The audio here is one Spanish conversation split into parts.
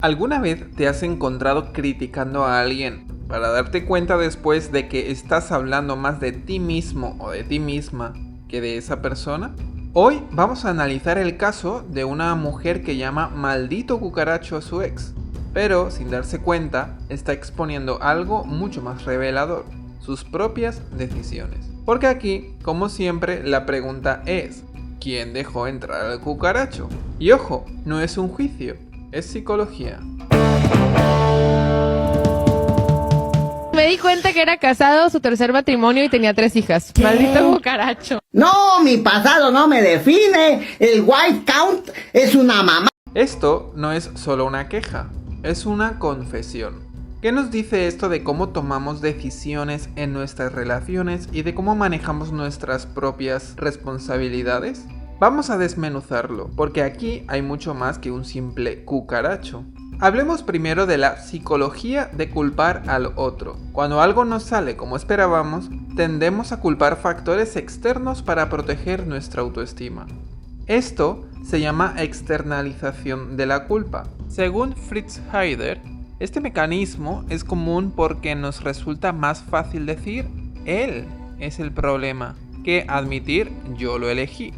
¿Alguna vez te has encontrado criticando a alguien para darte cuenta después de que estás hablando más de ti mismo o de ti misma que de esa persona? Hoy vamos a analizar el caso de una mujer que llama maldito cucaracho a su ex, pero sin darse cuenta está exponiendo algo mucho más revelador, sus propias decisiones. Porque aquí, como siempre, la pregunta es, ¿quién dejó entrar al cucaracho? Y ojo, no es un juicio. Es psicología. Me di cuenta que era casado, su tercer matrimonio y tenía 3 hijas. ¿Qué? Maldito cucaracho. No, mi pasado no me define. El white count es una mamá. Esto no es solo una queja, es una confesión. ¿Qué nos dice esto de cómo tomamos decisiones en nuestras relaciones y de cómo manejamos nuestras propias responsabilidades? Vamos a desmenuzarlo, porque aquí hay mucho más que un simple cucaracho. Hablemos primero de la psicología de culpar al otro. Cuando algo no sale como esperábamos, tendemos a culpar factores externos para proteger nuestra autoestima. Esto se llama externalización de la culpa. Según Fritz Heider, este mecanismo es común porque nos resulta más fácil decir él es el problema que admitir yo lo elegí.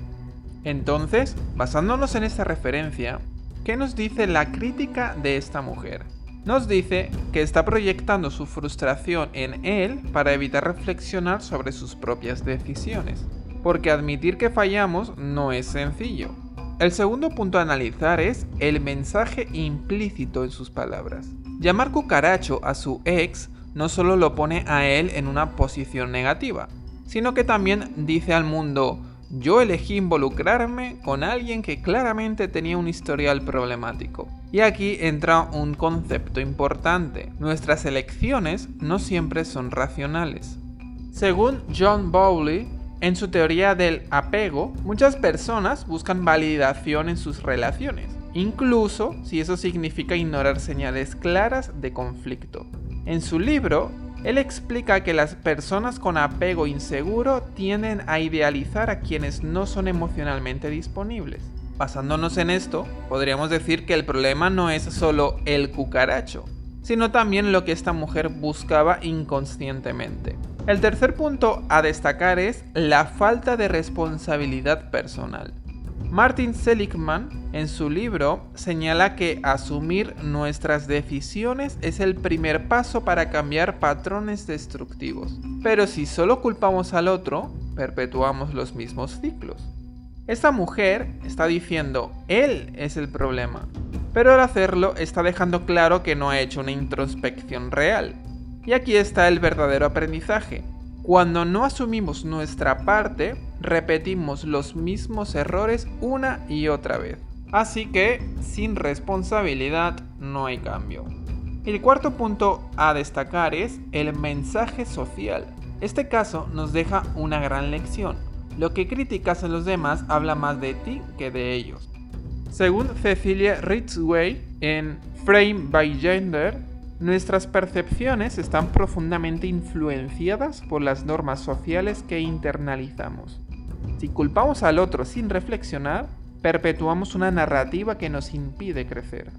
Entonces, basándonos en esta referencia, ¿qué nos dice la crítica de esta mujer? Nos dice que está proyectando su frustración en él para evitar reflexionar sobre sus propias decisiones, porque admitir que fallamos no es sencillo. El segundo punto a analizar es el mensaje implícito en sus palabras. Llamar cucaracho a su ex no solo lo pone a él en una posición negativa, sino que también dice al mundo: yo elegí involucrarme con alguien que claramente tenía un historial problemático. Y aquí entra un concepto importante. Nuestras elecciones no siempre son racionales. Según John Bowlby, en su teoría del apego, muchas personas buscan validación en sus relaciones, incluso si eso significa ignorar señales claras de conflicto. En su libro, él explica que las personas con apego inseguro tienden a idealizar a quienes no son emocionalmente disponibles. Basándonos en esto, podríamos decir que el problema no es solo el cucaracho, sino también lo que esta mujer buscaba inconscientemente. El tercer punto a destacar es la falta de responsabilidad personal. Martin Seligman, en su libro, señala que asumir nuestras decisiones es el primer paso para cambiar patrones destructivos. Pero si solo culpamos al otro, perpetuamos los mismos ciclos. Esta mujer está diciendo, él es el problema, pero al hacerlo está dejando claro que no ha hecho una introspección real. Y aquí está el verdadero aprendizaje. Cuando no asumimos nuestra parte, repetimos los mismos errores una y otra vez. Así que, sin responsabilidad, no hay cambio. El cuarto punto a destacar es el mensaje social. Este caso nos deja una gran lección. Lo que criticas en los demás habla más de ti que de ellos. Según Cecilia Ridgway en Frame by Gender, nuestras percepciones están profundamente influenciadas por las normas sociales que internalizamos. Si culpamos al otro sin reflexionar, perpetuamos una narrativa que nos impide crecer.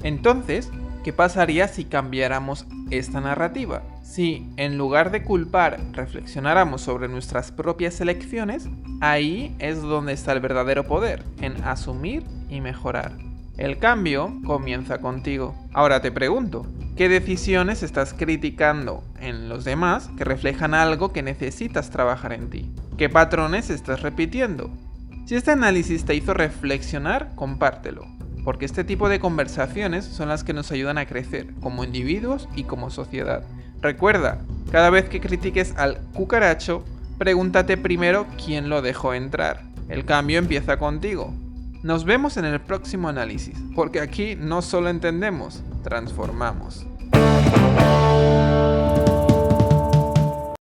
Entonces, ¿qué pasaría si cambiáramos esta narrativa? Si, en lugar de culpar, reflexionáramos sobre nuestras propias elecciones, ahí es donde está el verdadero poder, en asumir y mejorar. El cambio comienza contigo. Ahora te pregunto, ¿qué decisiones estás criticando en los demás que reflejan algo que necesitas trabajar en ti? ¿Qué patrones estás repitiendo? Si este análisis te hizo reflexionar, compártelo, porque este tipo de conversaciones son las que nos ayudan a crecer como individuos y como sociedad. Recuerda, cada vez que critiques al cucaracho, pregúntate primero quién lo dejó entrar. El cambio empieza contigo. Nos vemos en el próximo análisis, porque aquí no solo entendemos, transformamos.